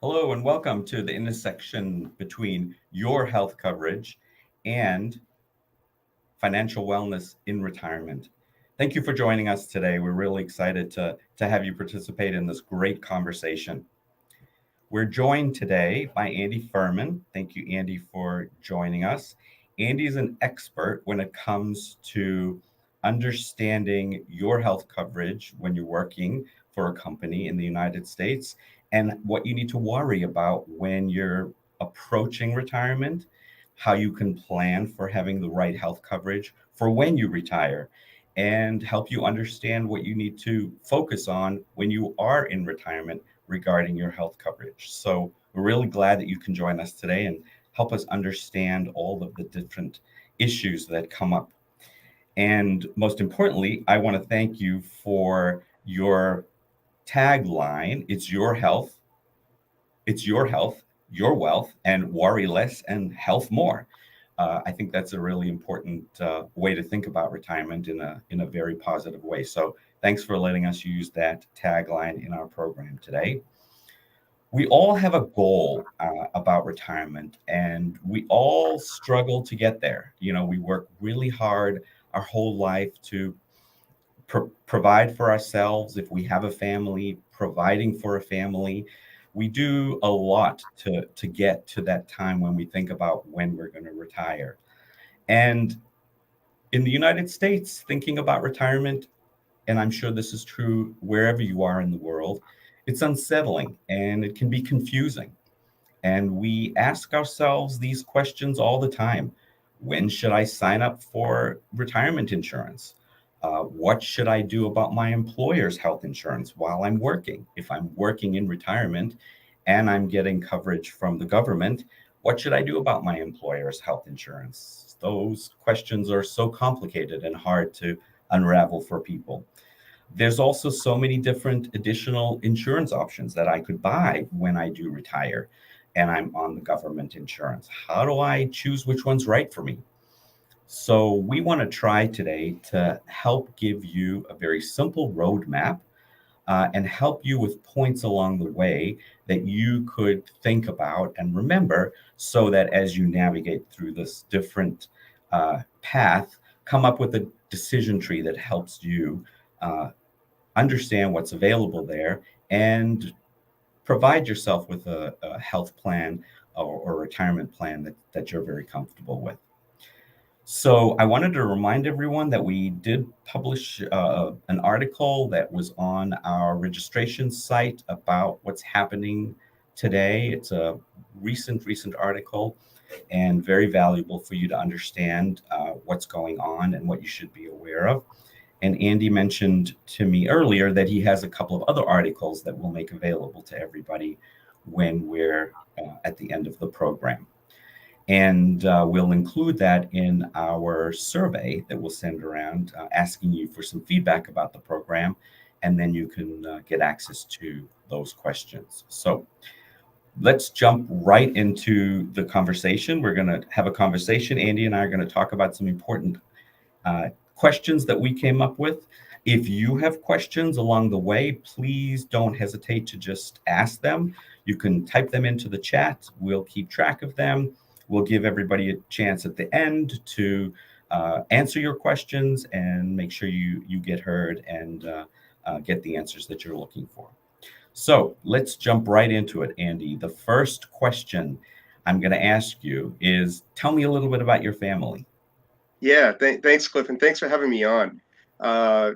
Hello and welcome to the intersection between your health coverage and financial wellness in retirement. Thank you for joining us today. We're really excited to have you participate in this great conversation. We're joined today by Andy Firmin. Thank you, Andy, for joining us. Andy is an expert when it comes to understanding your health coverage when you're working for a company in the United States and what you need to worry about when you're approaching retirement, how you can plan for having the right health coverage for when you retire, and help you understand what you need to focus on when you are in retirement regarding your health coverage. So we're really glad that you can join us today and help us understand all of the different issues that come up. And most importantly, I want to thank you for your tagline. It's your health, your wealth, and worry less and health more. I think that's a really important way to think about retirement in a very positive way. So thanks for letting us use that tagline in our program today. We all have a goal about retirement, and we all struggle to get there. You know, we work really hard our whole life to provide for ourselves. If we have a family, providing for a family, we do a lot to get to that time when we think about when we're going to retire. And in the United States, thinking about retirement, and I'm sure this is true wherever you are in the world, it's unsettling and it can be confusing. And we ask ourselves these questions all the time. When should I sign up for retirement insurance? What should I do about my employer's health insurance while I'm working? If I'm working in retirement and I'm getting coverage from the government, what should I do about my employer's health insurance? Those questions are so complicated and hard to unravel for people. There's also so many different additional insurance options that I could buy when I do retire and I'm on the government insurance. How do I choose which one's right for me? So, we want to try today to help give you a very simple roadmap and help you with points along the way that you could think about and remember so that as you navigate through this different path, come up with a decision tree that helps you uh, understand what's available there and provide yourself with a health plan or retirement plan that you're very comfortable with. So I wanted to remind everyone that we did publish an article that was on our registration site about what's happening today. It's a recent article and very valuable for you to understand what's going on and what you should be aware of. And Andy mentioned to me earlier that he has a couple of other articles that we'll make available to everybody when we're at the end of the program. And we'll include that in our survey that we'll send around, asking you for some feedback about the program. And then you can get access to those questions. So let's jump right into the conversation. We're going to have a conversation. Andy and I are going to talk about some important questions that we came up with. If you have questions along the way, please don't hesitate to just ask them. You can type them into the chat. We'll keep track of them. We'll give everybody a chance at the end to answer your questions and make sure you get heard and get the answers that you're looking for. So let's jump right into it, Andy. The first question I'm going to ask you is, tell me a little bit about your family. Yeah, thanks, Cliff, and thanks for having me on. Uh,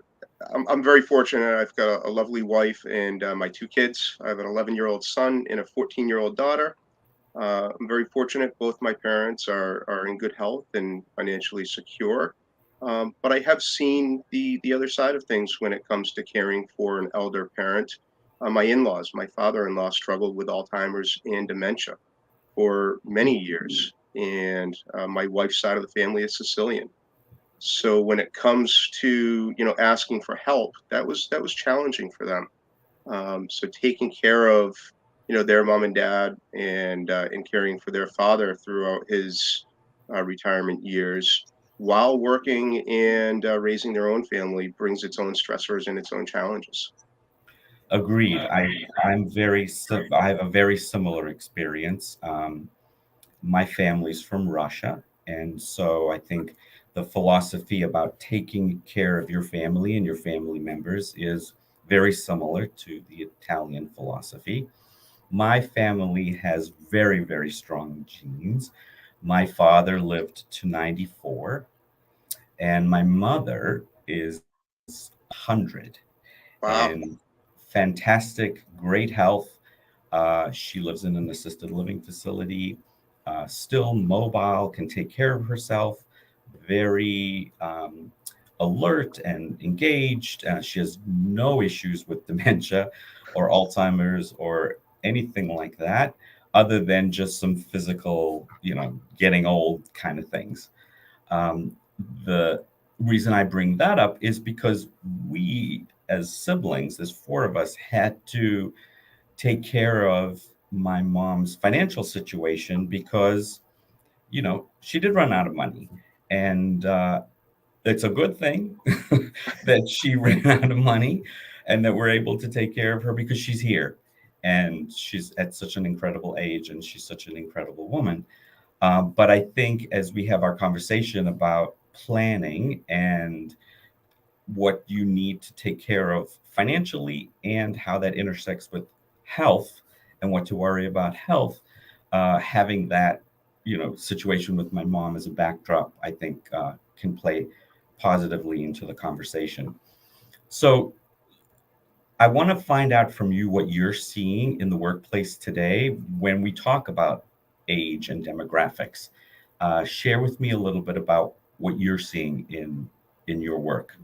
I'm very fortunate. I've got a lovely wife and my two kids. I have an 11-year-old son and a 14-year-old daughter. I'm very fortunate. Both my parents are in good health and financially secure. But I have seen the other side of things when it comes to caring for an elder parent. My in-laws, my father-in-law struggled with Alzheimer's and dementia for many years, and my wife's side of the family is Sicilian. So when it comes to asking for help, that was challenging for them. So taking care of their mom and dad and caring for their father throughout his retirement years while working and raising their own family brings its own stressors and its own challenges. Agreed. I have a very similar experience. My family's from Russia, and so I think the philosophy about taking care of your family and your family members is very similar to the Italian philosophy. My family has very, very strong genes. My father lived to 94, and my mother is 100 Wow. and fantastic, great health. She lives in an assisted living facility, still mobile, can take care of herself, very alert and engaged. She has no issues with dementia or Alzheimer's or anything like that, other than just some physical, getting old kind of things. Um, the reason I bring that up is because we, as siblings, there's four of us, had to take care of my mom's financial situation because, she did run out of money. And it's a good thing that she ran out of money and that we're able to take care of her because she's here. And she's at such an incredible age and she's such an incredible woman. But I think as we have our conversation about planning and what you need to take care of financially and how that intersects with health and what to worry about health, having that situation with my mom as a backdrop, I think can play positively into the conversation. So I want to find out from you what you're seeing in the workplace today when we talk about age and demographics. Share with me a little bit about what you're seeing in your work.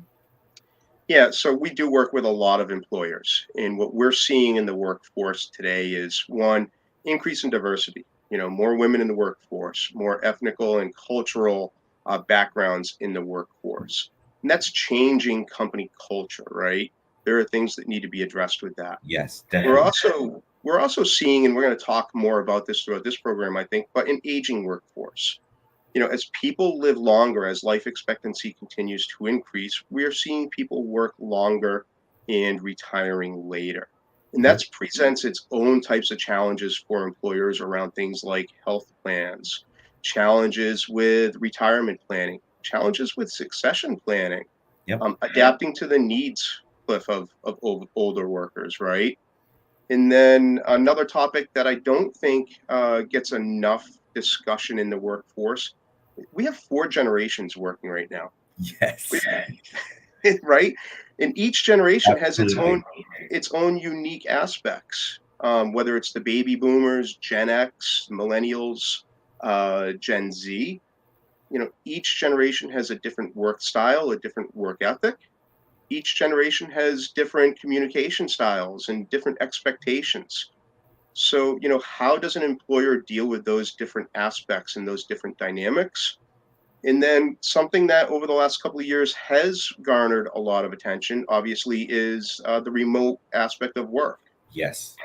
Yeah, so we do work with a lot of employers, and what we're seeing in the workforce today is one, increase in diversity. More women in the workforce, more ethnical and cultural backgrounds in the workforce, and that's changing company culture, right? There are things that need to be addressed with that. Yes, We're definitely. also we're also seeing, and we're going to talk more about this throughout this program, I think, but an aging workforce. As people live longer, as life expectancy continues to increase, we are seeing people work longer and retiring later. And that Correct. presents its own types of challenges for employers around things like health plans, challenges with retirement planning, challenges with succession planning, Yep. adapting to the needs, Cliff, of older workers, right? And then another topic that I don't think gets enough discussion in the workforce, we have four generations working right now. We, Yes. right? And each generation has Absolutely. its own unique aspects. Whether it's the baby boomers, Gen X, millennials, Gen Z, each generation has a different work style, a different work ethic. Each generation has different communication styles and different expectations. So, how does an employer deal with those different aspects and those different dynamics? And then something that over the last couple of years has garnered a lot of attention, obviously, is the remote aspect of work. Yes.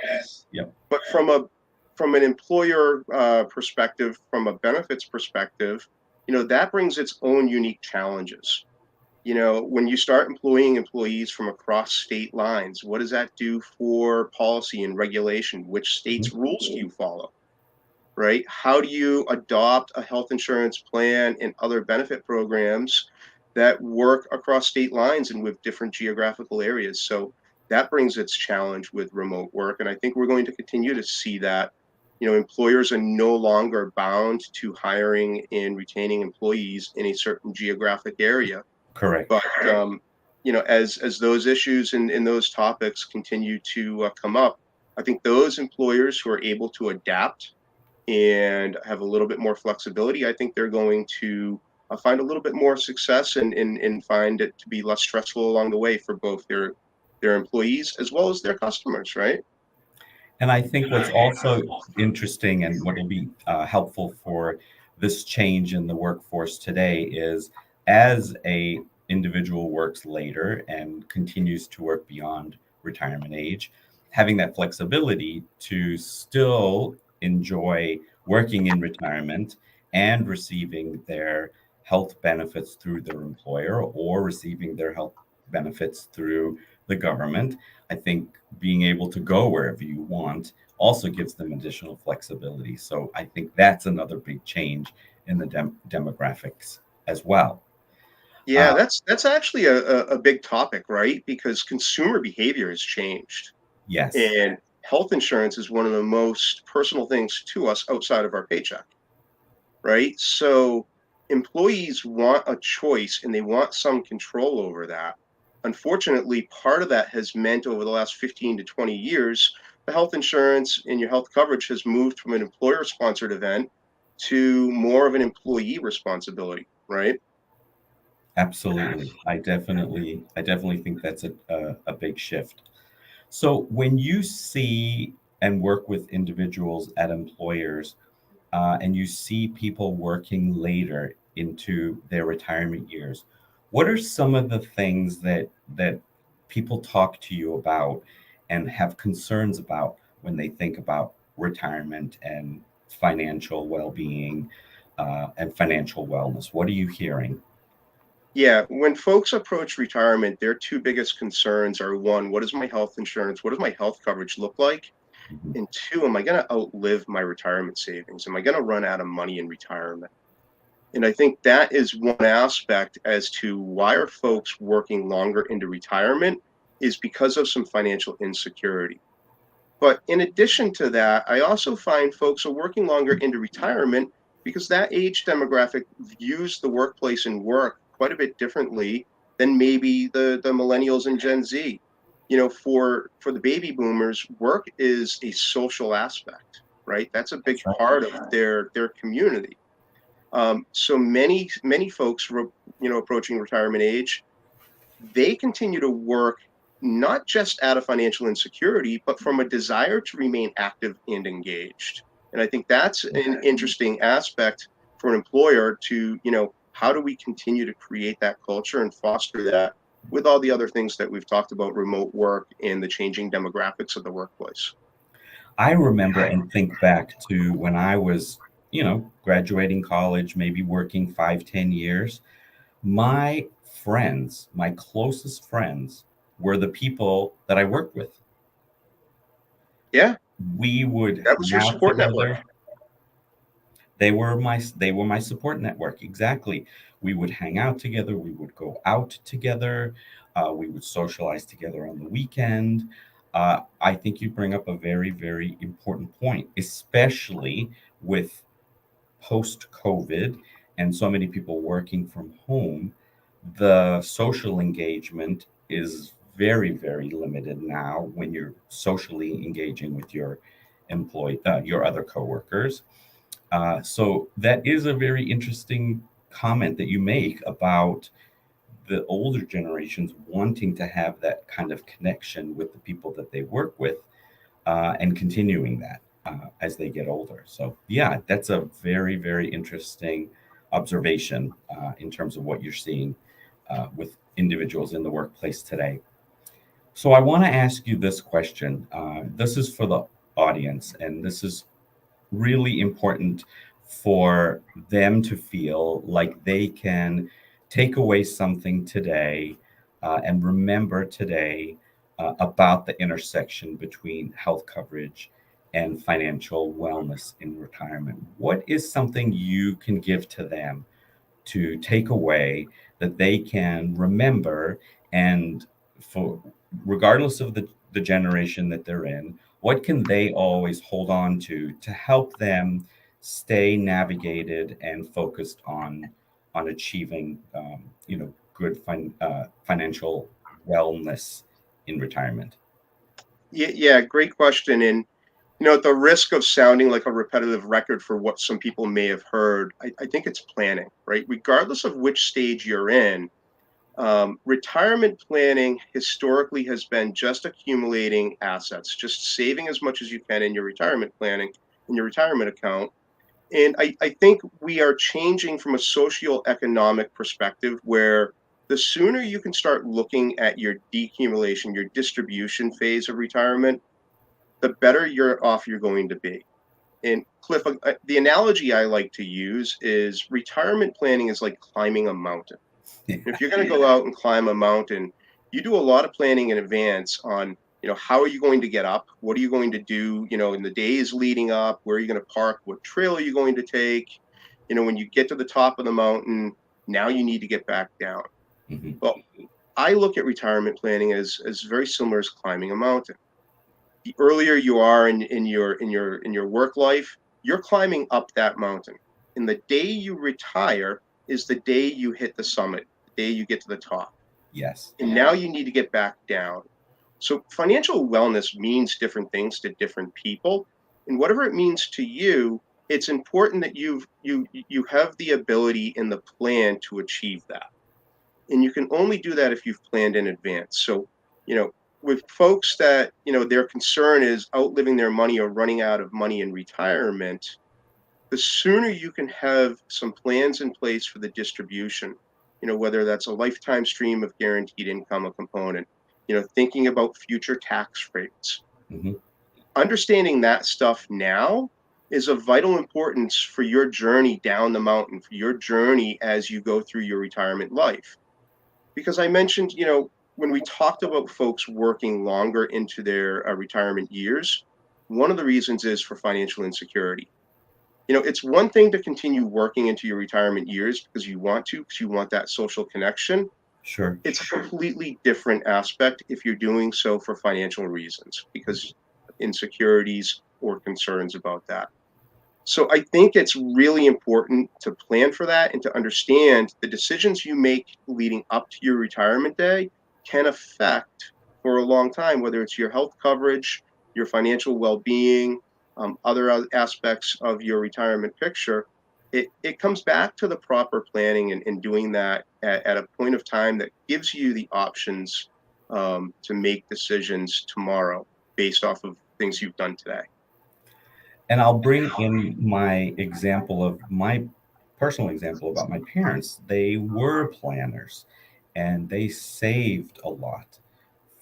Yep. But from an employer perspective, from a benefits perspective, that brings its own unique challenges. When you start employing employees from across state lines, what does that do for policy and regulation? Which Mhm. state's rules do you follow? Right? How do you adopt a health insurance plan and other benefit programs that work across state lines and with different geographical areas? So that brings its challenge with remote work. And I think we're going to continue to see that. Employers are no longer bound to hiring and retaining employees in a certain geographic area. Correct. But as those issues and those topics continue to come up, I think those employers who are able to adapt and have a little bit more flexibility, I think they're going to find a little bit more success and find it to be less stressful along the way for both their employees as well as their customers, right? And I think what's also interesting and what will be helpful for this change in the workforce today is as a individual works later and continues to work beyond retirement age, having that flexibility to still enjoy working in retirement and receiving their health benefits through their employer or receiving their health benefits through the government. I think being able to go wherever you want also gives them additional flexibility. So I think that's another big change in the demographics as well. Yeah, Uh, that's actually a big topic, right? Because consumer behavior has changed, yes, and health insurance is one of the most personal things to us outside of our paycheck, right? So employees want a choice and they want some control over that. Unfortunately, part of that has meant over the last 15 to 20 years, the health insurance and your health coverage has moved from an employer sponsored event to more of an employee responsibility, right? absolutely. I definitely think that's a big shift. So when you see and work with individuals at employers, and you see people working later into their retirement years, what are some of the things that people talk to you about and have concerns about when they think about retirement and financial well-being, and financial wellness? What are you hearing? Yeah, when folks approach retirement, their two biggest concerns are one, what is my health insurance? What does my health coverage look like? Mhm. And two, am I going to outlive my retirement savings? Am I going to run out of money in retirement? And I think that is one aspect as to why are folks working longer into retirement is because of some financial insecurity. But in addition to that, I also find folks are working longer into retirement because that age demographic views the workplace and work quite a bit differently than maybe the millennials and Gen Z. You know, for the baby boomers, work is a social aspect, right? That's a big That's right. part of their community. So many folks, approaching retirement age, they continue to work not just out of financial insecurity, but from a desire to remain active and engaged. And I think that's an interesting aspect for an employer to, how do we continue to create that culture and foster that with all the other things that we've talked about, remote work and the changing demographics of the workplace? I remember and think back to when I was, graduating college, maybe working 5, 10 years. My friends, my closest friends, were the people that I worked with. Yeah, We would that was hang your out support network. together. They were my support network. Exactly. We would hang out together. We would go out together. We would socialize together on the weekend. I think you bring up a very, very important point, especially with post COVID and so many people working from home. The social engagement is very, very limited now when you're socially engaging with your your other coworkers. So that is a very interesting comment that you make about the older generations wanting to have that kind of connection with the people that they work with, and continuing that as they get older. So, yeah, that's a very, very interesting observation in terms of what you're seeing with individuals in the workplace today. So, I want to ask you this question. This is for the audience, and this is really important for them to feel like they can take away something today, and remember today about the intersection between health coverage and financial wellness in retirement. What is something you can give to them to take away that they can remember, and for regardless of the generation that they're in, what can they always hold on to help them stay navigated and focused on achieving good financial wellness in retirement? Yeah, yeah, great question. And at the risk of sounding like a repetitive record for what some people may have heard, I think it's planning, right? Regardless of which stage you're in, retirement planning historically has been just accumulating assets, just saving as much as you can in your retirement planning, in your retirement account. And I think we are changing from a socioeconomic perspective where the sooner you can start looking at your decumulation, your distribution phase of retirement, the better you're going to be. And Cliff, the analogy I like to use is retirement planning is like climbing a mountain. If you're going to go out and climb a mountain, you do a lot of planning in advance on, how are you going to get up? What are you going to do, in the days leading up? Where are you going to park? What trail are you going to take? When you get to the top of the mountain, now you need to get back down. Hmm. Well, I look at retirement planning as very similar as climbing a mountain. The earlier you are in your work life, you're climbing up that mountain. And the day you retire is the day you hit the summit, the day you get to the top. Yes. And now you need to get back down. So financial wellness means different things to different people. And whatever it means to you, it's important that you have the ability and the plan to achieve that. And you can only do that if you've planned in advance. So, you know, with folks that, their concern is outliving their money or running out of money in retirement, the sooner you can have some plans in place for the distribution, whether that's a lifetime stream of guaranteed income, a component, thinking about future tax rates, Hmm. understanding that stuff now is of vital importance for your journey down the mountain, for your journey as you go through your retirement life. Because I mentioned, when we talked about folks working longer into their retirement years, one of the reasons is for financial insecurity. It's one thing to continue working into your retirement years because you want that social connection. Sure. It's a completely different aspect if you're doing so for financial reasons because of insecurities or concerns about that. So I think it's really important to plan for that and to understand the decisions you make leading up to your retirement day can affect for a long time, whether it's your health coverage, your financial well-being, other aspects of your retirement picture. It comes back to the proper planning and doing that at a point of time that gives you the options to make decisions tomorrow based off of things you've done today. And I'll bring in my example of my personal example about my parents. They were planners and they saved a lot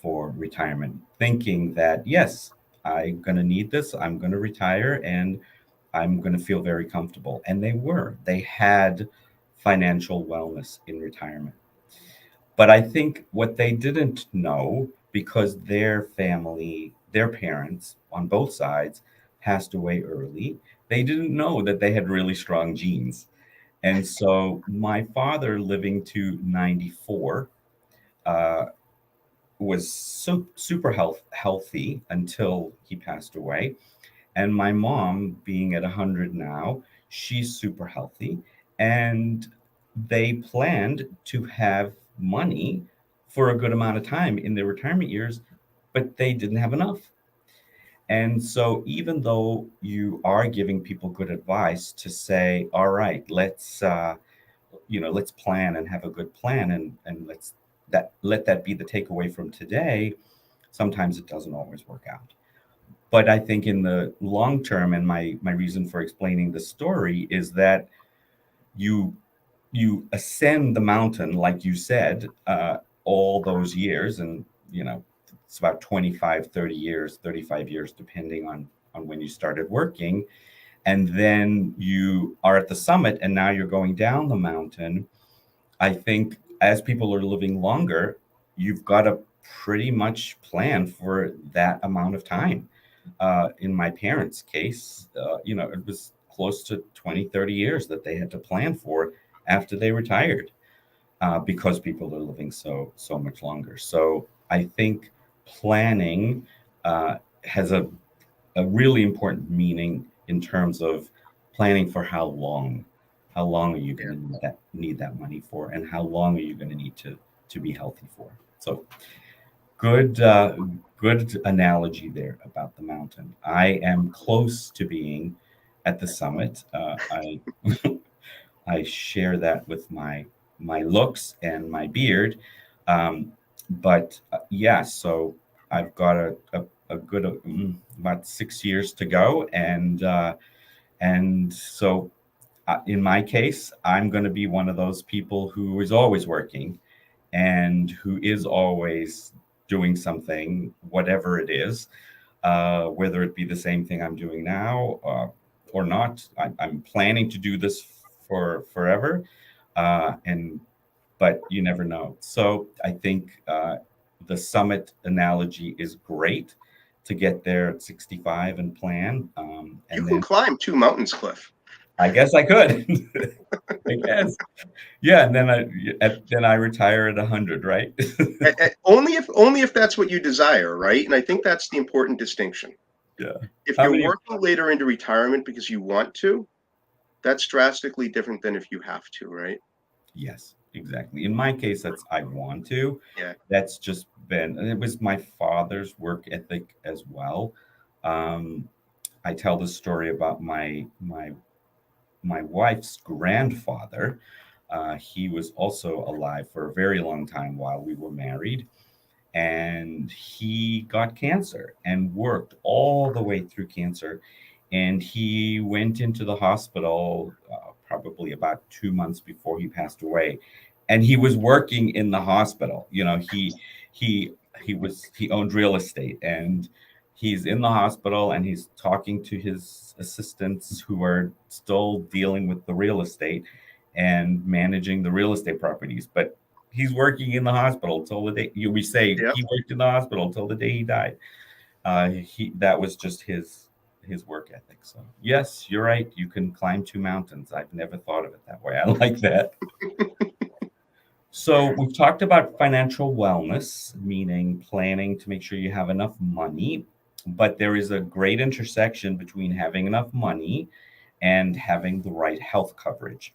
for retirement, thinking that, yes, I'm going to need this, I'm going to retire, and I'm going to feel very comfortable. And they were. They had financial wellness in retirement. But I think what they didn't know, because their family, their parents on both sides passed away early, they didn't know that they had really strong genes. And so my father, living to 94, uh, was super healthy until he passed away. And my mom, being at 100 now, she's super healthy. And they planned to have money for a good amount of time in their retirement years, but they didn't have enough. And so, even though you are giving people good advice to say, all right, let's plan and have a good plan, and let that be the takeaway from today. Sometimes it doesn't always work out. But I think in the long term, and my reason for explaining the story is that you you ascend the mountain, like you said, all those years, and it's about 25, 30 years, 35 years, depending on when you started working. And then you are at the summit, and now you're going down the mountain. I think as people are living longer, you've got to pretty much plan for that amount of time. In my parents' case, it was close to 20, 30 years that they had to plan for after they retired, because people are living so much longer. So I think planning has a really important meaning in terms of planning for how long. How long are you going to need that money for, and how long are you going to need to be healthy for? So good, good analogy there about the mountain. I am close to being at the summit. I share that with my looks and my beard, but yeah. So I've got a good about 6 years to go, and so in my case, I'm going to be one of those people who is always working and who is always doing something, whatever it is, whether it be the same thing I'm doing now or not. I'm planning to do this for forever, and but you never know. So I think the summit analogy is great to get there at 65 and plan. You And can then climb 2 mountains, Cliff. I guess I could. I guess. Yeah, and then I retire at 100, right? Only if that's what you desire, right? And I think that's the important distinction. Yeah. If How you're many? working later into retirement because you want to, that's drastically different than if you have to, right? Yes, exactly. In my case, that's I want to. Yeah. That's just been, and it was my father's work ethic as well. Um, I tell the story about my wife's grandfather. He was also alive for a very long time while we were married, and he got cancer and worked all the way through cancer. And he went into the hospital probably about 2 months before he passed away, and he was working in the hospital. He he owned real estate, and he's in the hospital and he's talking to his assistants who are still dealing with the real estate and managing the real estate properties, but he's working in the hospital till the day we say Yeah. he worked in the hospital till the day he died. He That was just his work ethic. So yes, you're right. You can climb 2 mountains. I've never thought of it that way. I like that. So we've talked about financial wellness, meaning planning to make sure you have enough money. But there is a great intersection between having enough money and having the right health coverage.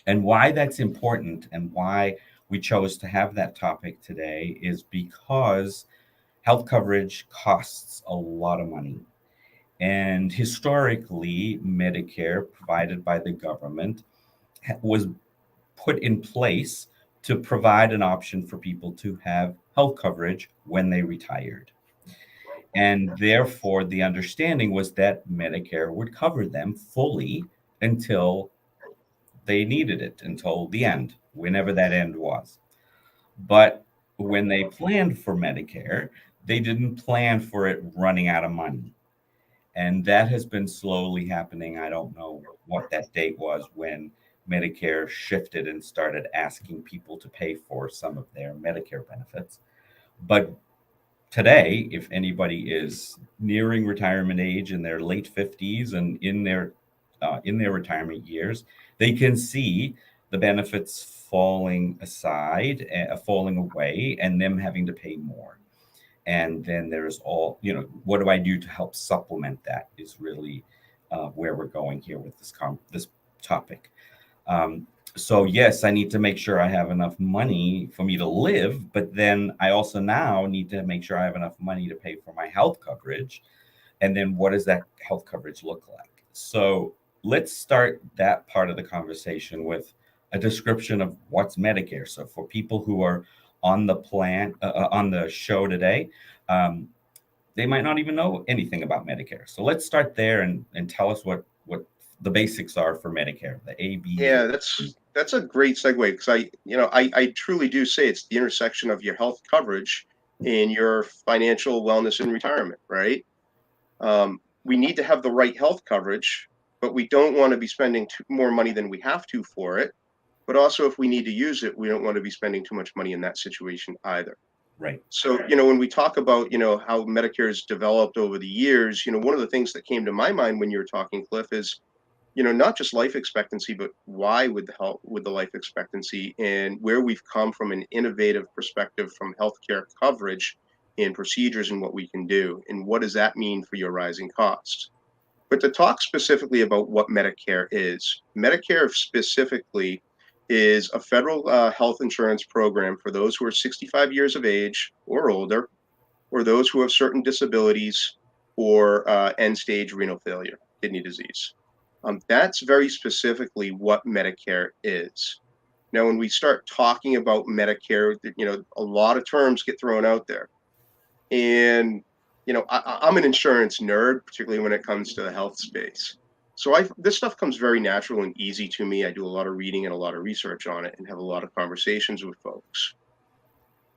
And why that's important and why we chose to have that topic today is because health coverage costs a lot of money. And historically, Medicare, provided by the government, was put in place to provide an option for people to have health coverage when they retired. And therefore, the understanding was that Medicare would cover them fully until they needed it, until the end, whenever that end was. But when they planned for Medicare, they didn't plan for it running out of money. And that has been slowly happening. I don't know what that date was when Medicare shifted and started asking people to pay for some of their Medicare benefits. But today, if anybody is nearing retirement age in their late 50s and in their retirement years, they can see the benefits falling away, and them having to pay more. And then there's what do I do to help supplement that? Is really where we're going here with this topic. So yes, I need to make sure I have enough money for me to live, but then I also now need to make sure I have enough money to pay for my health coverage. And then what does that health coverage look like? So let's start that part of the conversation with a description of what's Medicare. So for people who are on the plan on the show today, um, they might not even know anything about Medicare. So let's start there and tell us what the basics are for Medicare, the A, B's, and Yeah, that's a great segue because I truly do say it's the intersection of your health coverage and your financial wellness in retirement, right? We need to have the right health coverage, but we don't want to be spending more money than we have to for it. But also, if we need to use it, we don't want to be spending too much money in that situation either. right. So, when we talk about, how Medicare has developed over the years, one of the things that came to my mind when you were talking, Cliff, is not just life expectancy, but why with the help with the life expectancy and where we've come from an innovative perspective from healthcare coverage and procedures and what we can do. And what does that mean for your rising costs? But to talk specifically about what Medicare specifically is a federal health insurance program for those who are 65 years of age or older, or those who have certain disabilities or end stage renal failure, kidney disease. That's very specifically what Medicare is. Now, when we start talking about Medicare, a lot of terms get thrown out there. And, I'm an insurance nerd, particularly when it comes to the health space. So this stuff comes very natural and easy to me. I do a lot of reading and a lot of research on it and have a lot of conversations with folks.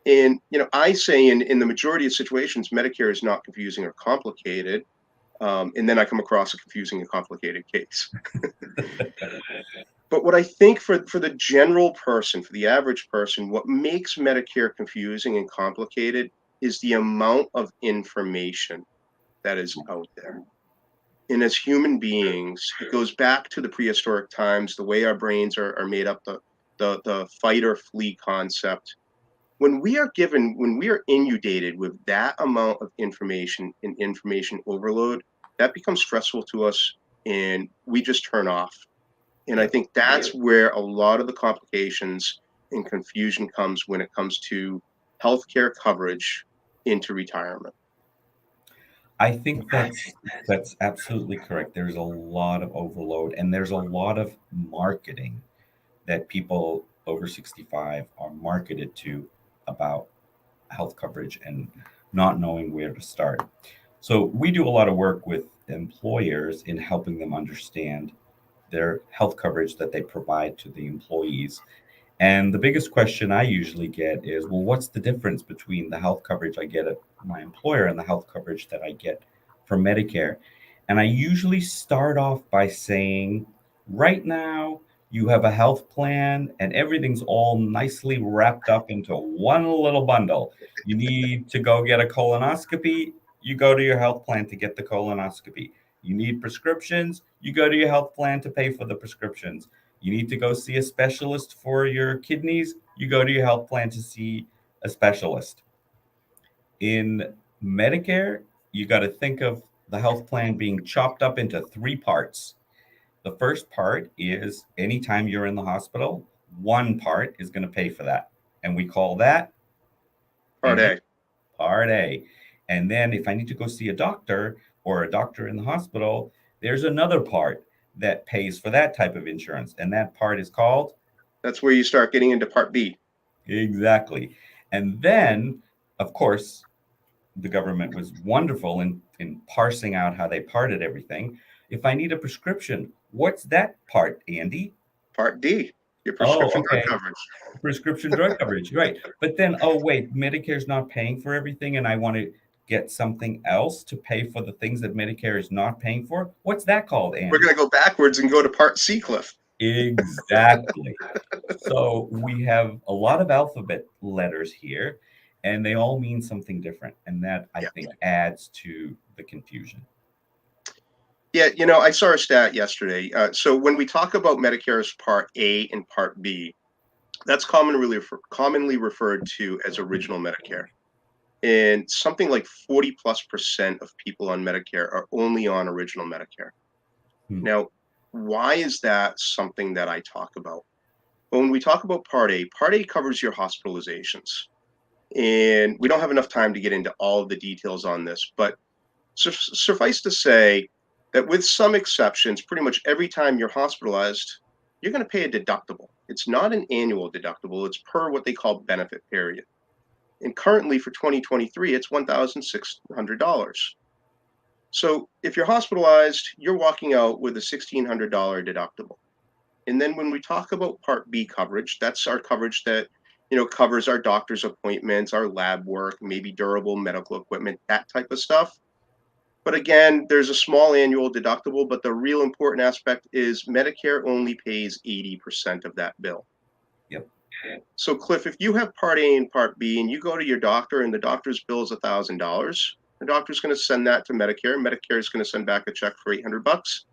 And, I say in the majority of situations, Medicare is not confusing or complicated. And then I come across a confusing and complicated case. But what I think for the general person, for the average person, what makes Medicare confusing and complicated is the amount of information that is out there. And as human beings, it goes back to the prehistoric times, the way our brains are made up, the fight or flee concept. When we are inundated with that amount of information and information overload, that becomes stressful to us and we just turn off. And I Yep. think that's where a lot of the complications and confusion comes when it comes to healthcare coverage into retirement. I think that's absolutely correct. There's a lot of overload and there's a lot of marketing that people over 65 are marketed to about health coverage and not knowing where to start. So we do a lot of work with employers in helping them understand their health coverage that they provide to the employees. And the biggest question I usually get is, well, what's the difference between the health coverage I get at my employer and the health coverage that I get from Medicare? And I usually start off by saying, right now, you have a health plan and everything's all nicely wrapped up into one little bundle. You need to go get a colonoscopy, you go to your health plan to get the colonoscopy. You need prescriptions, you go to your health plan to pay for the prescriptions. You need to go see a specialist for your kidneys, you go to your health plan to see a specialist. In Medicare, you got to think of the health plan being chopped up into three parts. The first part is anytime you're in the hospital, one part is going to pay for that. And we call that, Part Andy, A. Part A. And then if I need to go see a doctor or a doctor in the hospital, there's another part that pays for that type of insurance. And that part is called. That's where you start getting into Part B. Exactly. And then, of course, the government was wonderful in parsing out how they parted everything. If I need a prescription, what's that part, Andy? Part D, your Oh, prescription drug okay. coverage. Prescription drug coverage, right. But then, oh, wait, Medicare's not paying for everything, and I want to get something else to pay for the things that Medicare is not paying for. What's that called, We're Andy? going to go backwards and go to Part C, Cliff. Exactly. So we have a lot of alphabet letters here, and they all mean something different. And that, I Yeah. think, adds to the confusion. Yeah, I saw a stat yesterday. So when we talk about Medicare's Part A and Part B, that's commonly referred to as original Medicare. And something like 40+% of people on Medicare are only on original Medicare. Hmm. Now, why is that something that I talk about? Well, when we talk about Part A covers your hospitalizations. And we don't have enough time to get into all of the details on this, but suffice to say that with some exceptions, pretty much every time you're hospitalized, you're going to pay a deductible. It's not an annual deductible, it's per what they call benefit period. And currently for 2023, it's $1,600. So if you're hospitalized, you're walking out with a $1,600 deductible. And then when we talk about Part B coverage, that's our coverage that covers our doctor's appointments, our lab work, maybe durable medical equipment, that type of stuff. But again, there's a small annual deductible, but the real important aspect is Medicare only pays 80% of that bill. Yep. So, Cliff, if you have Part A and Part B and you go to your doctor and the doctor's bill is $1,000, the doctor's going to send that to Medicare. Medicare is going to send back a check for $800,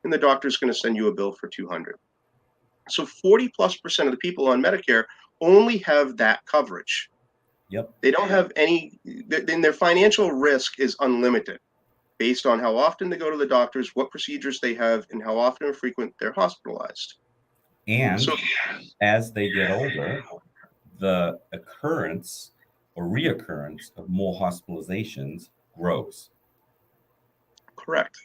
and the doctor's going to send you a bill for $200. So 40+% of the people on Medicare only have that coverage. Yep. They don't have any, then their financial risk is unlimited based on how often they go to the doctors, what procedures they have, and how often or frequent they're hospitalized. And So, as they get older, the occurrence or reoccurrence of more hospitalizations grows. correct.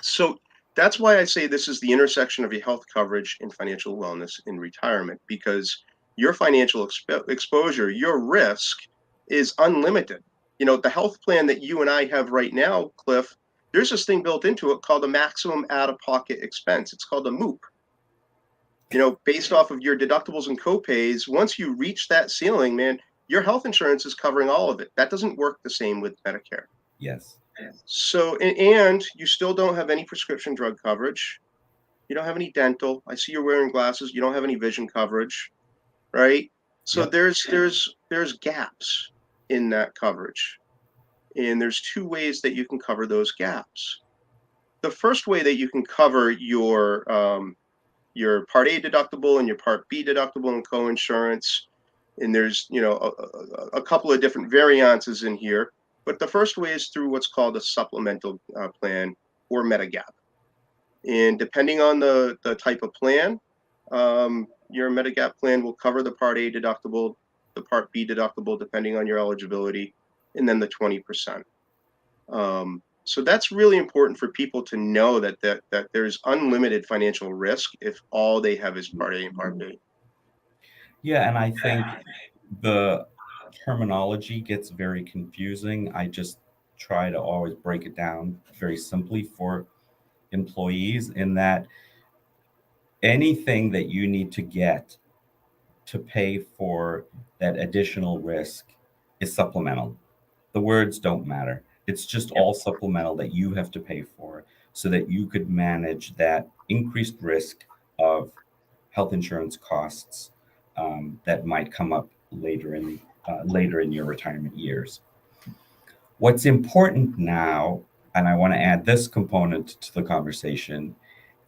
So that's why I say this is the intersection of your health coverage and financial wellness in retirement, because your financial exposure, your risk is unlimited. The health plan that you and I have right now, Cliff, there's this thing built into it called a maximum out of pocket expense. It's called a MOOP. Based off of your deductibles and copays, once you reach that ceiling, man, your health insurance is covering all of it. That doesn't work the same with Medicare. Yes. So, and you still don't have any prescription drug coverage. You don't have any dental. I see you're wearing glasses. You don't have any vision coverage, right? So Yep. there's gaps in that coverage. And there's two ways that you can cover those gaps. The first way that you can cover your Part A deductible and your Part B deductible and co-insurance, and there's a couple of different variances in here. But the first way is through what's called a supplemental plan or Medigap. And depending on the type of plan, your Medigap plan will cover the Part A deductible, the Part B deductible, depending on your eligibility, and then the 20%. So that's really important for people to know that there's unlimited financial risk if all they have is Part A and Part B. Yeah, and I think the terminology gets very confusing. I just try to always break it down very simply for employees in that anything that you need to get to pay for that additional risk is supplemental. The words don't matter. It's just Yep. all supplemental that you have to pay for so that you could manage that increased risk of health insurance costs that might come up later in your retirement years. What's important now, and I want to add this component to the conversation,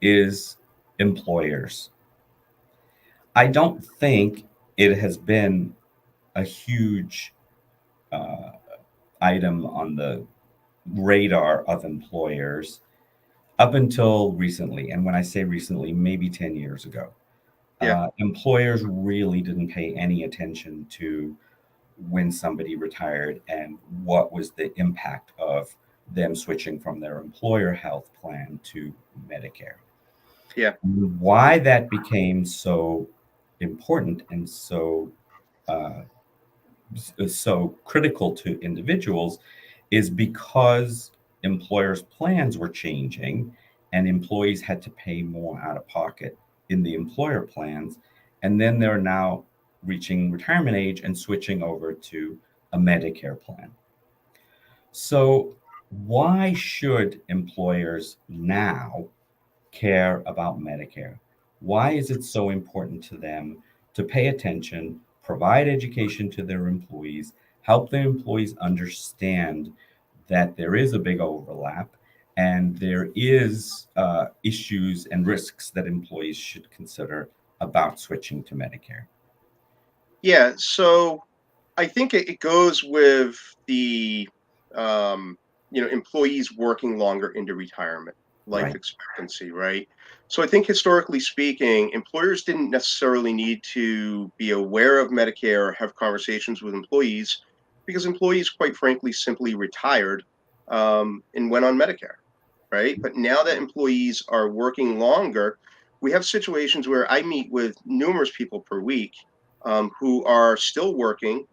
is employers. I don't think it has been a huge uh, item on the radar of employers up until recently. And when I say recently, maybe 10 years ago, Yeah. employers really didn't pay any attention to when somebody retired and what was the impact of them switching from their employer health plan to Medicare. Yeah. Why that became so important and uh, so critical to individuals is because employers' plans were changing and employees had to pay more out of pocket in the employer plans. And then they're now reaching retirement age and switching over to a Medicare plan. So, why should employers now care about Medicare? Why is it so important to them to pay attention, provide education to their employees, help their employees understand that there is a big overlap and there is issues and risks that employees should consider about switching to Medicare? Yeah. So I think it goes with the um, employees working longer into retirement, life Right. expectancy, right? So I think historically speaking, employers didn't necessarily need to be aware of Medicare or have conversations with employees because employees, quite frankly, simply retired and went on Medicare, right? But now that employees are working longer, we have situations where I meet with numerous people per week who are still working,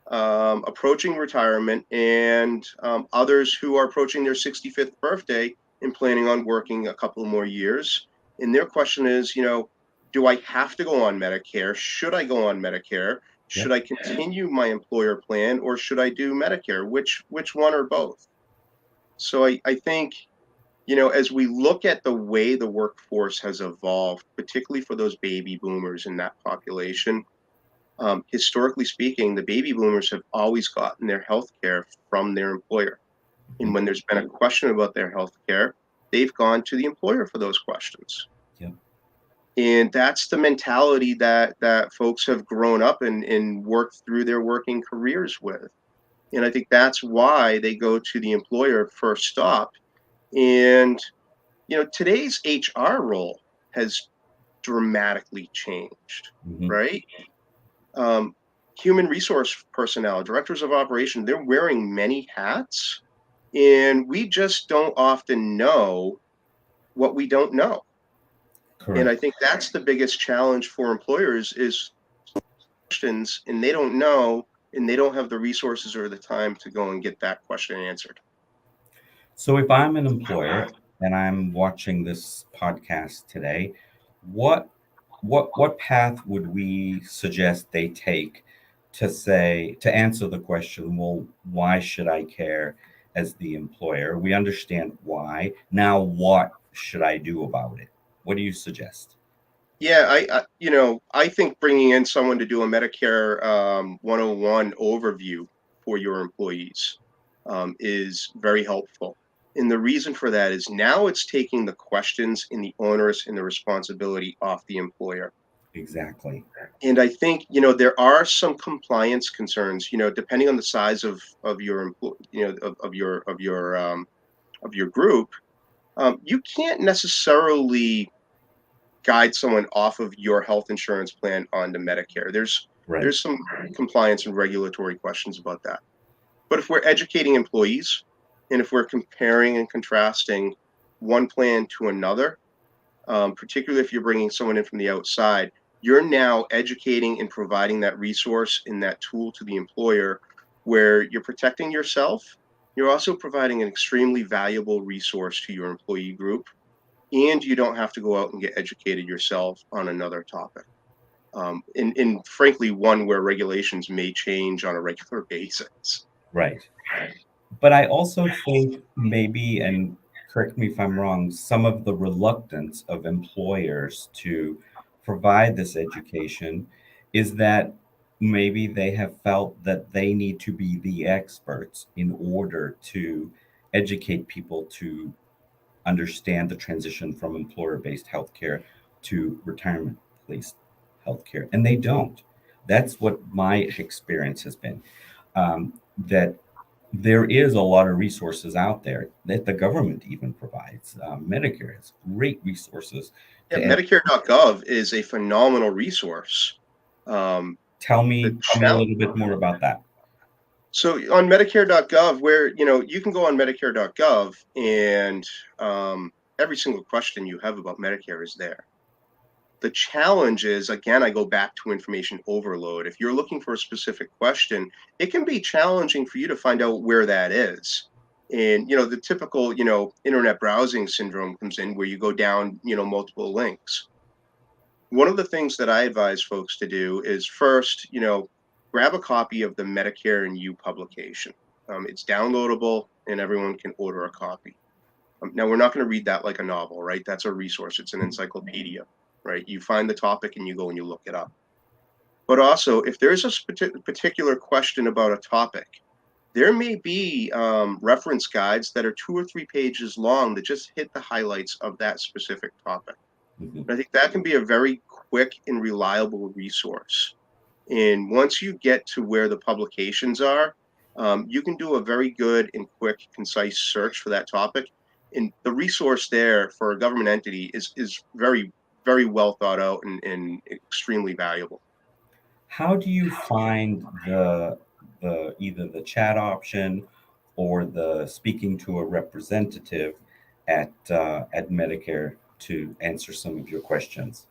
approaching retirement, and others who are approaching their 65th birthday and planning on working a couple more years. And their question is, do I have to go on Medicare? Should I go on Medicare? Should Yep. I continue my employer plan or should I do Medicare? Which one or both? So I think, as we look at the way the workforce has evolved, particularly for those baby boomers in that population, historically speaking, the baby boomers have always gotten their health care from their employer. And Mhm. when there's been a question about their health care, they've gone to the employer for those questions. Yep. And that's the mentality that folks have grown up and worked through their working careers with. And I think that's why they go to the employer first stop. And today's HR role has dramatically changed, Mhm. right? um, Human resource personnel, directors of operation, they're wearing many hats, and we just don't often know what we don't know. And I Correct. think that's the biggest challenge for employers is questions, and they don't know, and they don't have the resources or the time to go and get that question answered. So if I'm an employer and I'm watching this podcast today, what what path would we suggest they take to answer the question, well, why should I care as the employer? We understand why. Now what should I do about it? What do you suggest? Yeah, I think bringing in someone to do a Medicare 101 overview for your employees is very helpful. And the reason for that is now it's taking the questions and the onerous and the responsibility off the employer. Exactly. And I think, there are some compliance concerns, depending on the size of your of your group. You can't necessarily guide someone off of your health insurance plan onto Medicare. Right. There's some compliance and regulatory questions about that. But if we're educating employees and if we're comparing and contrasting one plan to another, particularly if you're bringing someone in from the outside, you're now educating and providing that resource and that tool to the employer where you're protecting yourself. You're also providing an extremely valuable resource to your employee group, and you don't have to go out and get educated yourself on another topic. In frankly, one where regulations may change on a regular basis. Right. But I also think maybe, and correct me if I'm wrong, some of the reluctance of employers to provide this education is that maybe they have felt that they need to be the experts in order to educate people to understand the transition from employer-based healthcare to retirement-based healthcare, and they don't. That's what my experience has been. That there is a lot of resources out there that the government even provides. Medicare has great resources Yeah, to Medicare.gov is a phenomenal resource. Um, the tell me a challenge little bit more about that. So on Medicare.gov, where you can go on Medicare.gov and every single question you have about Medicare is there. The challenge is, again, I go back to information overload. If you're looking for a specific question, it can be challenging for you to find out where that is. And the typical internet browsing syndrome comes in where you go down multiple links. One of the things that I advise folks to do is first, grab a copy of the Medicare and You publication. It's downloadable and everyone can order a copy. Now, we're not going to read that like a novel, right? That's a resource, it's an encyclopedia, right? You find the topic and you go and you look it up. But also, if there's a particular question about a topic, there may be reference guides that are 2 or 3 pages long that just hit the highlights of that specific topic. Mhm. I think that can be a very quick and reliable resource. And once you get to where the publications are, you can do a very good and quick, concise search for that topic. And the resource there for a government entity is very, very well thought out and extremely valuable. How do you find the either the chat option or the speaking to a representative at Medicare to answer some of your questions?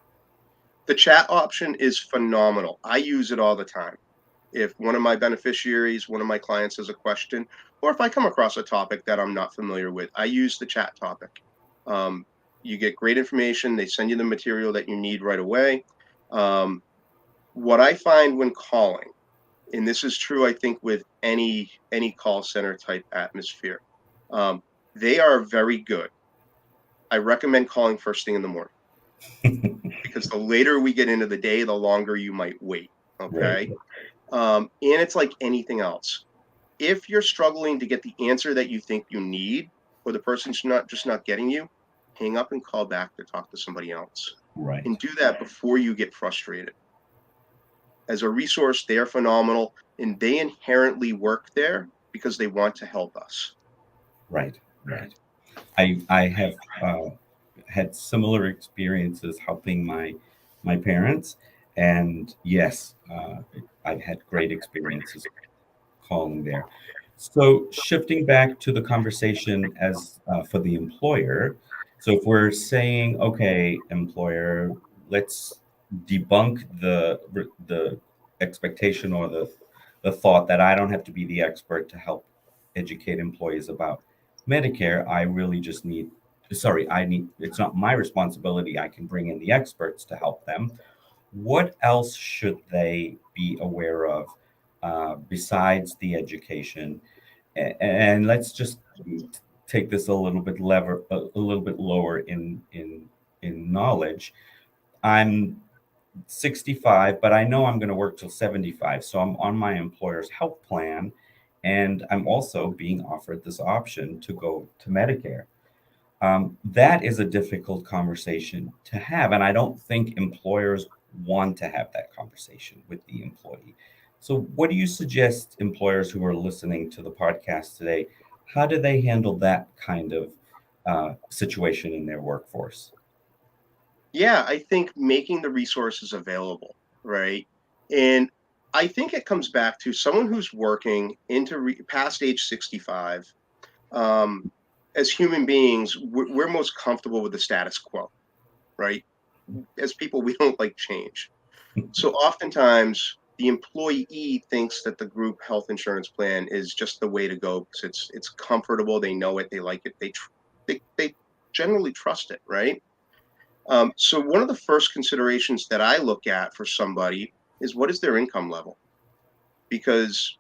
The chat option is phenomenal. I use it all the time. If one of my beneficiaries, one of my clients has a question, or if I come across a topic that I'm not familiar with, I use the chat topic. Um, you get great information. They send you the material that you need right away. Um, what I find when calling, and this is true, I think, with any call center type atmosphere, um, they are very good. I recommend calling first thing in the morning because the later we get into the day, the longer you might wait. Right. Okay. And it's like anything else. If you're struggling to get the answer that you think you need, or the person's not getting you, hang up and call back to talk to somebody else. Right. And do that before you get frustrated. As a resource, they are phenomenal and they inherently work there because they want to help us. Right. Right. I have had similar experiences helping my parents, and yes, I've had great experiences calling there. So shifting back to the conversation as for the employer. So if we're saying, okay, employer, let's debunk the expectation or the thought that I don't have to be the expert to help educate employees about Medicare. I really just need, sorry, I need, it's not my responsibility. I can bring in the experts to help them. What else should they be aware of besides the education? And let's just take this a little bit a little bit lower in in knowledge, I'm 65, but I know I'm going to work till 75. So I'm on my employer's health plan, and I'm also being offered this option to go to Medicare. That is a difficult conversation to have. And I don't think employers want to have that conversation with the employee. So, what do you suggest employers who are listening to the podcast today? How do they handle that kind of situation in their workforce? Yeah, I think making the resources available, right? And I think it comes back to someone who's working into past age 65. Um, as human beings, we're most comfortable with the status quo, right? As people, we don't like change. So oftentimes, the employee thinks that the group health insurance plan is just the way to go because it's comfortable. They know it. They like it. They generally trust it, right? So one of the first considerations that I look at for somebody is what is their income level? Because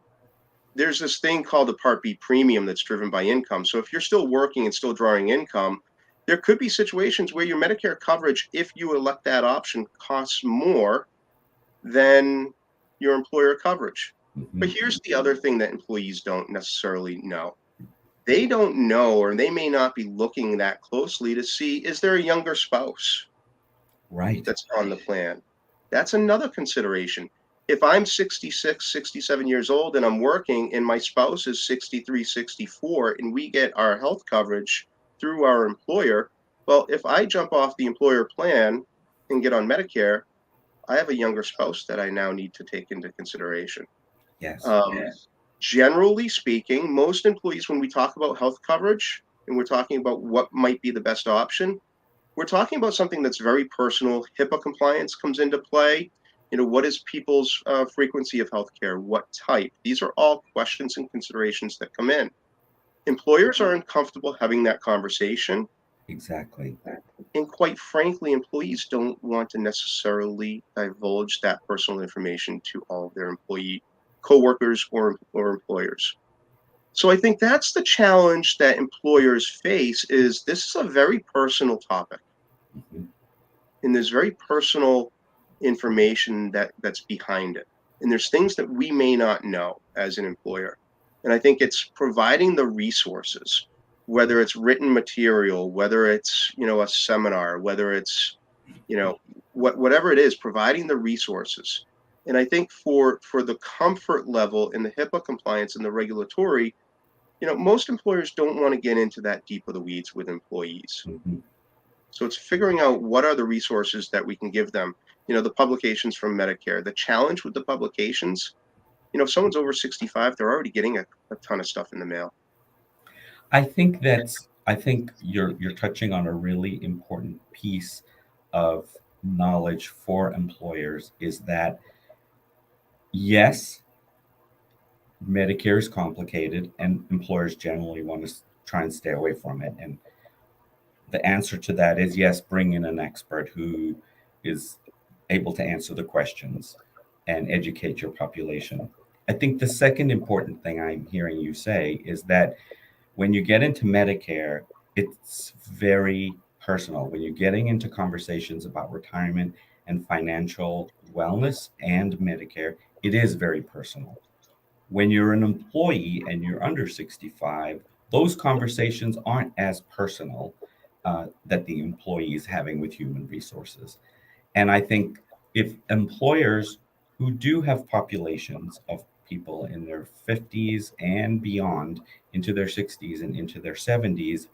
there's this thing called the Part B premium that's driven by income. So if you're still working and still drawing income, there could be situations where your Medicare coverage, if you elect that option, costs more than your employer coverage. But Mhm. here's the other thing that employees don't necessarily know. They don't know, or they may not be looking that closely to see, is there a younger spouse Right. that's on the plan? That's another consideration. If I'm 66, 67 years old and I'm working and my spouse is 63, 64, and we get our health coverage through our employer, well, if I jump off the employer plan and get on Medicare, I have a younger spouse that I now need to take into consideration. Yes. Yes. Generally speaking, most employees, when we talk about health coverage and we're talking about what might be the best option, we're talking about something that's very personal. HIPAA compliance comes into play. What is people's frequency of healthcare? What type? These are all questions and considerations that come in. Employers are uncomfortable having that conversation. Exactly. And quite frankly, employees don't want to necessarily divulge that personal information to all of their employee coworkers or employers. So I think that's the challenge that employers face is this is a very personal topic Mhm. and there's very personal information that's behind it. And there's things that we may not know as an employer. And I think it's providing the resources, whether it's written material, whether it's, a seminar, whether it's, whatever it is, providing the resources. And I think for the comfort level in the HIPAA compliance and the regulatory, most employers don't want to get into that deep of the weeds with employees. Mhm. So it's figuring out what are the resources that we can give them. The publications from Medicare. The challenge with the publications, if someone's over 65, they're already getting a ton of stuff in the mail. I think you're touching on a really important piece of knowledge for employers is that yes, Medicare is complicated and employers generally want to try and stay away from it. And the answer to that is yes, bring in an expert who is able to answer the questions and educate your population. I think the second important thing I'm hearing you say is that when you get into Medicare, it's very personal. When you're getting into conversations about retirement and financial wellness and Medicare, it is very personal. When you're an employee and you're under 65, those conversations aren't as personal that the employee is having with human resources. And I think if employers who do have populations of people in their 50s and beyond into their 60s and into their 70s,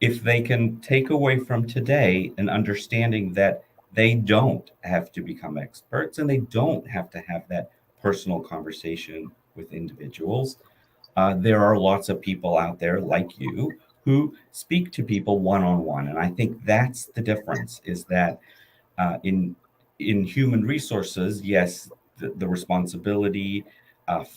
if they can take away from today an understanding that they don't have to become experts and they don't have to have that personal conversation with individuals. There are lots of people out there like you who speak to people one on one. And I think that's the difference is that in human resources, yes, the responsibility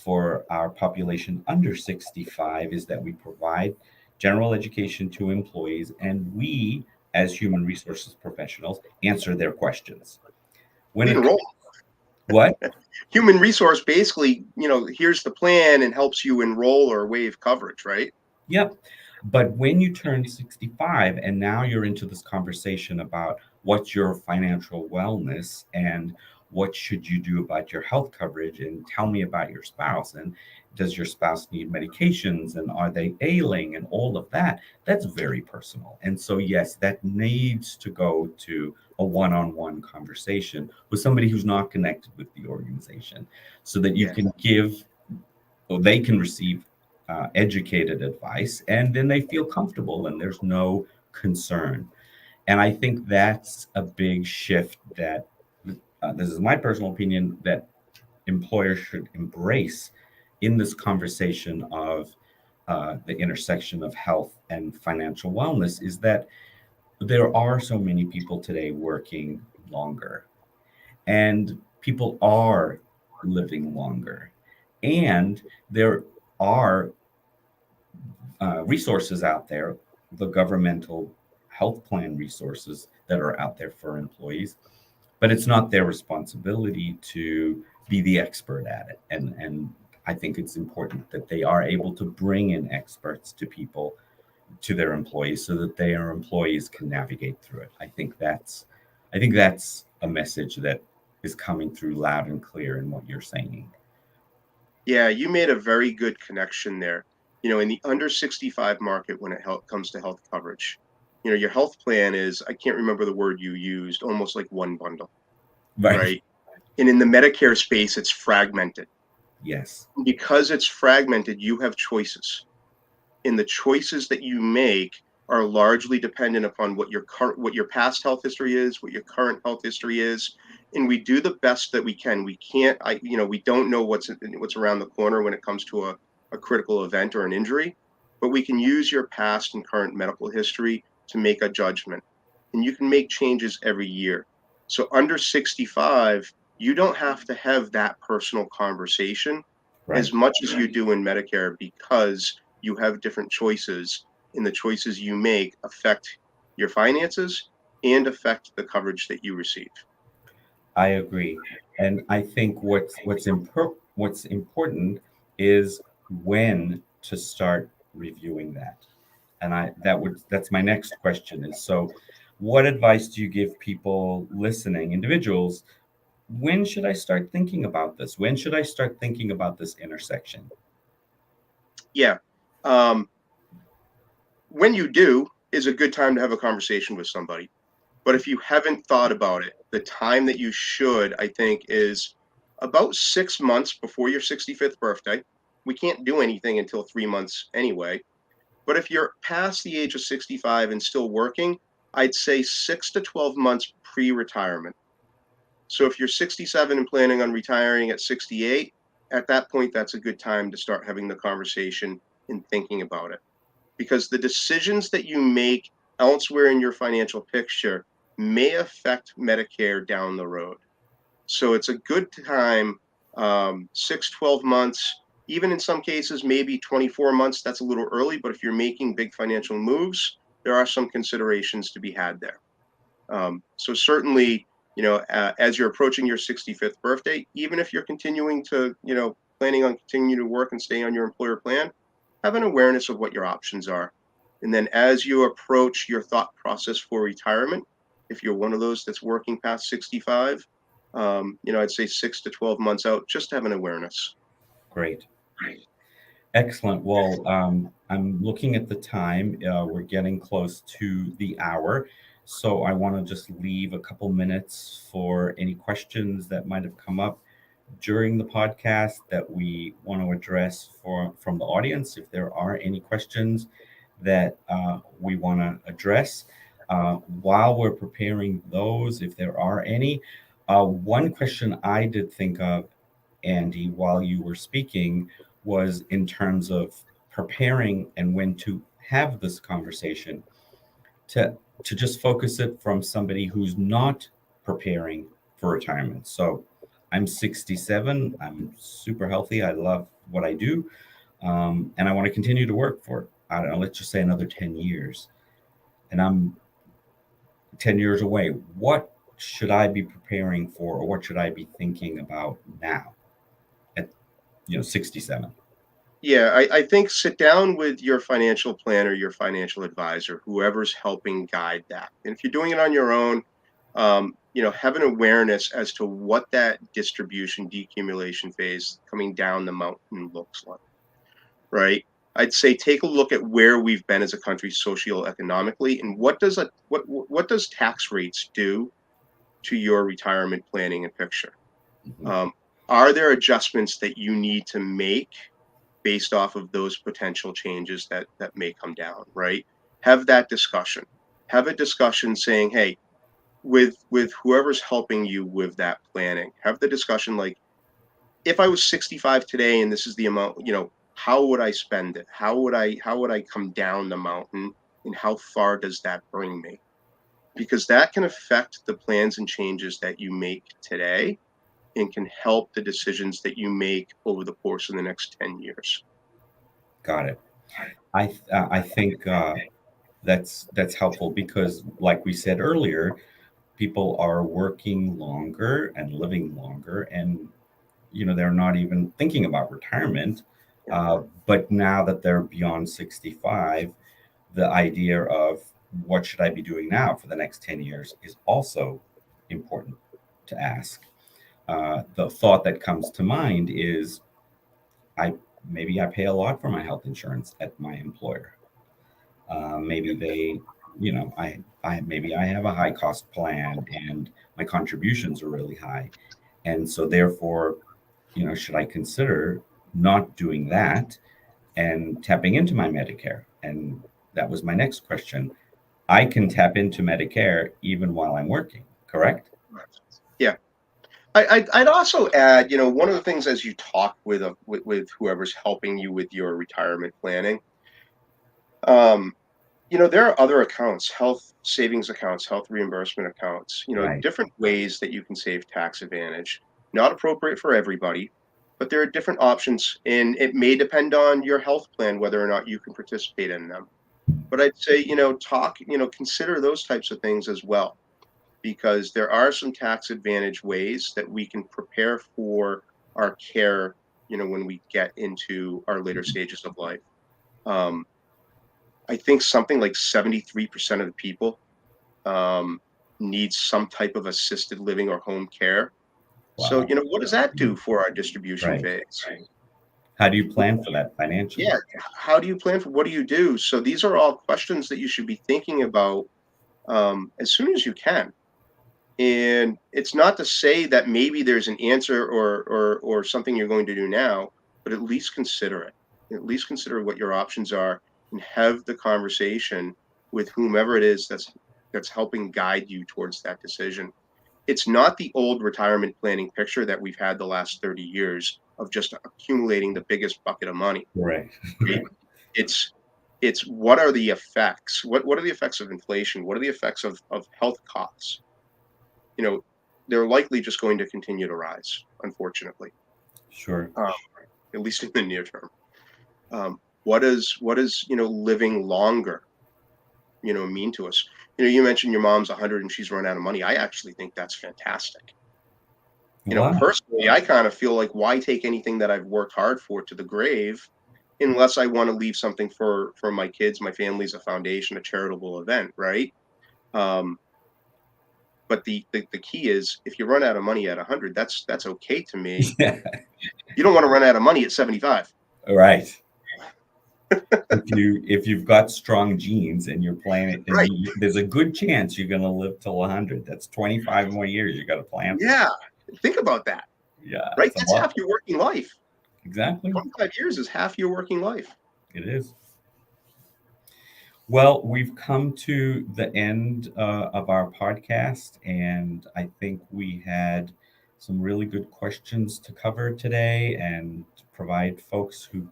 for our population under 65 is that we provide general education to employees, and we, as human resources professionals, answer their questions. When We it enroll. what? Human resource basically, here's the plan and helps you enroll or waive coverage, right? Yep. But when you turn 65 and now you're into this conversation about what's your financial wellness and what should you do about your health coverage and tell me about your spouse and does your spouse need medications and are they ailing and all of that, that's very personal. And so yes, that needs to go to a one-on-one conversation with somebody who's not connected with the organization so that you Yeah. can give so they can receive educated advice and then they feel comfortable and there's no concern. And I think that's a big shift that this is my personal opinion that employers should embrace in this conversation of the intersection of health and financial wellness is that there are so many people today working longer and people are living longer and there are resources out there, the governmental health plan resources that are out there for employees, but it's not their responsibility to be the expert at it. And I think it's important that they are able to bring in experts to people, to their employees, so that their employees can navigate through it. I think that's a message that is coming through loud and clear in what you're saying. Yeah, you made a very good connection there. In the under 65 market, when it comes to health coverage, your health plan is, I can't remember the word you used, almost like one bundle, Right. right? And in the Medicare space, it's fragmented. Yes. Because it's fragmented, you have choices. And the choices that you make are largely dependent upon what your past health history is, what your current health history is, and we do the best that we can. We can't, we don't know what's around the corner when it comes to a critical event or an injury, but we can use your past and current medical history to make a judgment, and you can make changes every year. So under 65, you don't have to have that personal conversation as Right. much as you do in Medicare because you have different choices, and the choices you make affect your finances and affect the coverage that you receive. I agree, and I think what's important is when to start reviewing that. And that's my next question is so what advice do you give people listening, individuals, when should I start thinking about this? When should I start thinking about this intersection? Yeah. Um, when you do is a good time to have a conversation with somebody. But if you haven't thought about it, the time that you should, I think, is about 6 months before your 65th birthday. We can't do anything until 3 months anyway. But if you're past the age of 65 and still working, I'd say 6 to 12 months pre retirement. So if you're 67 and planning on retiring at 68, at that point, that's a good time to start having the conversation and thinking about it. Because the decisions that you make elsewhere in your financial picture may affect Medicare down the road. So it's a good time, 6, 12 months, even in some cases, maybe 24 months. That's a little early, but if you're making big financial moves, there are some considerations to be had there. So certainly, as you're approaching your 65th birthday, even if you're continuing to, planning on continuing to work and stay on your employer plan, have an awareness of what your options are. And then as you approach your thought process for retirement, if you're one of those that's working past 65, I'd say 6 to 12 months out, just have an awareness. Great. Excellent. Well, I'm looking at the time. We're getting close to the hour. So I want to just leave a couple minutes for any questions that might have come up during the podcast that we want to address from the audience. If there are any questions that we want to address while we're preparing those, if there are any, one question I did think of, Andy, while you were speaking, was in terms of preparing and when to have this conversation to just focus it from somebody who's not preparing for retirement. So I'm 67. I'm super healthy. I love what I do, and I want to continue to work for, I don't know, let's just say another 10 years. And I'm 10 years away. What should I be preparing for, or what should I be thinking about now at 67? Yeah, I think sit down with your financial planner, your financial advisor, whoever's helping guide that. And if you're doing it on your own, have an awareness as to what that distribution decumulation phase coming down the mountain looks like, right? I'd say take a look at where we've been as a country socioeconomically, and what does tax rates do to your retirement planning and picture? Mhm. Um, are there adjustments that you need to make based off of those potential changes that may come down, right? Have that discussion. Have a discussion saying, hey, with whoever's helping you with that planning, have the discussion like, if I was 65 today and this is the amount, how would I spend it? How would I come down the mountain, and how far does that bring me? Because that can affect the plans and changes that you make today and can help the decisions that you make over the course of the next 10 years. Got it. I think that's helpful because, like we said earlier, people are working longer and living longer, and they're not even thinking about retirement. But now that they're beyond 65, the idea of what should I be doing now for the next 10 years is also important to ask. The thought that comes to mind is I maybe I pay a lot for my health insurance at my employer. Maybe they, I maybe I have a high cost plan and my contributions are really high, and so therefore, should I consider not doing that and tapping into my Medicare? And that was my next question. I can tap into Medicare even while I'm working, correct? Yeah. I'd also add, one of the things as you talk with whoever's helping you with your retirement planning, um, there are other accounts, health savings accounts, health reimbursement accounts, Right. different ways that you can save tax advantage. Not appropriate for everybody, but there are different options, and it may depend on your health plan whether or not you can participate in them. But I'd say, consider those types of things as well, because there are some tax advantage ways that we can prepare for our care, when we get into our later stages of life. Um, I think something like 73% of the people um, need some type of assisted living or home care. So, Wow. what does that do for our distribution Right. phase? How do you plan for that financially? Yeah. How do you plan for what do you do? So, these are all questions that you should be thinking about as soon as you can. And it's not to say that maybe there's an answer or something you're going to do now, but at least consider it. At least consider what your options are and have the conversation with whomever it is that's helping guide you towards that decision. It's not the old retirement planning picture that we've had the last 30 years of just accumulating the biggest bucket of money, Right. right? It's it's what are the effects? What are the effects of inflation? What are the effects of health costs? you know, they're likely just going to continue to rise, unfortunately, Sure. um, at least in the near term. What is living longer, mean to us? You mentioned your mom's 100 and she's run out of money. I actually think that's fantastic. Wow. Personally, I kind of feel like why take anything that I've worked hard for to the grave unless I want to leave something for my kids, my family as a foundation, a charitable event, right? Um, but the key is if you run out of money at 100, that's okay to me. Yeah. You don't wanna run out of money at 75. Right. If you've got strong genes and you're planning, and Right. there's a good chance you're going to live till 100. That's 25 more years you got to plan for. Yeah. Think about that, Yeah, right? it's a That's lot. half your working life. Exactly. 25 years is half your working life. It is. Well, we've come to the end of our podcast, and I think we had some really good questions to cover today and to provide folks who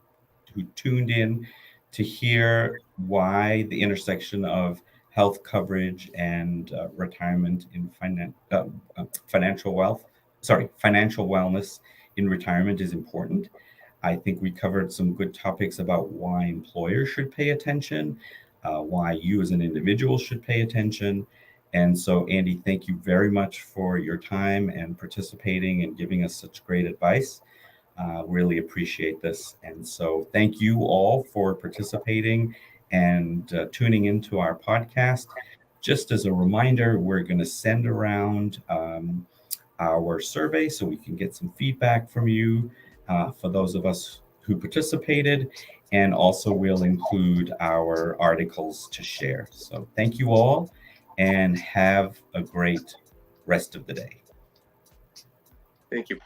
tuned in to hear why the intersection of health coverage and retirement in financial wealth, sorry, financial wellness in retirement is important. I think we covered some good topics about why employers should pay attention, why you as an individual should pay attention. And so, Andy, thank you very much for your time and participating and giving us such great advice. Really appreciate this. And so thank you all for participating and tuning into our podcast. Just as a reminder, we're going to send around our survey so we can get some feedback from you for those of us who participated. And also, we'll include our articles to share. So, thank you all and have a great rest of the day. Thank you.